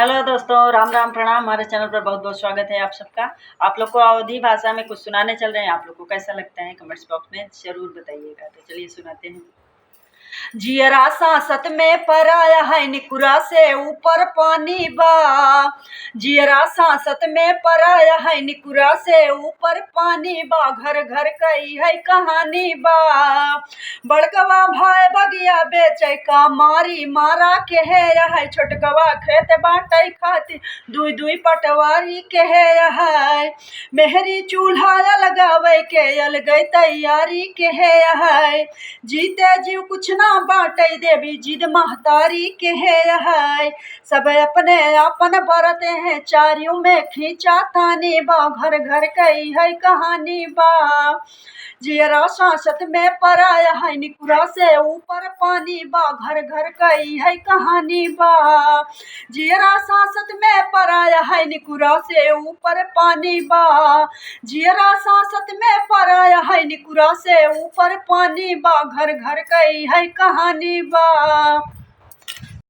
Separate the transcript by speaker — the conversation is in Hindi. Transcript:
Speaker 1: हेलो दोस्तों, राम राम प्रणाम। हमारे चैनल पर बहुत बहुत स्वागत है आप सबका। आप लोग को अवधी भाषा में कुछ सुनाने चल रहे हैं। आप लोग को कैसा लगता है कमेंट्स बॉक्स में जरूर बताइएगा। तो चलिए सुनाते हैं। जियरा सांसत में पराया है निकुरा से ऊपर पानी बा। जियरा सांसत में पराया है निकुरा से ऊपर पानी बा। घर घर कई है कहानी बा। बड़कवा भाई बगिया बेचे का मारी मारा के है छोटकवा खेत बाटे खातिर दुई दुई पटवारी के है। मेहरी चूल्हा लगावे के अलगई तैयारी के है। जीते जीव कुछ ना बाटे देवी जिद महतारी के है। सब अपने अपन बरते हैं चारियों में खींचा तानी बा। घर घर कई है कहानी बा। जियरा सांसत में पराया है निकुरा से ऊपर पानी बा। घर घर कई है कहानी बा। जियरा सांसत में पराया है निकुरा से ऊपर पानी बा। जियरा सांसत में पराया है निकुरा से ऊपर पानी बा। घर घर कई है कहानी बा।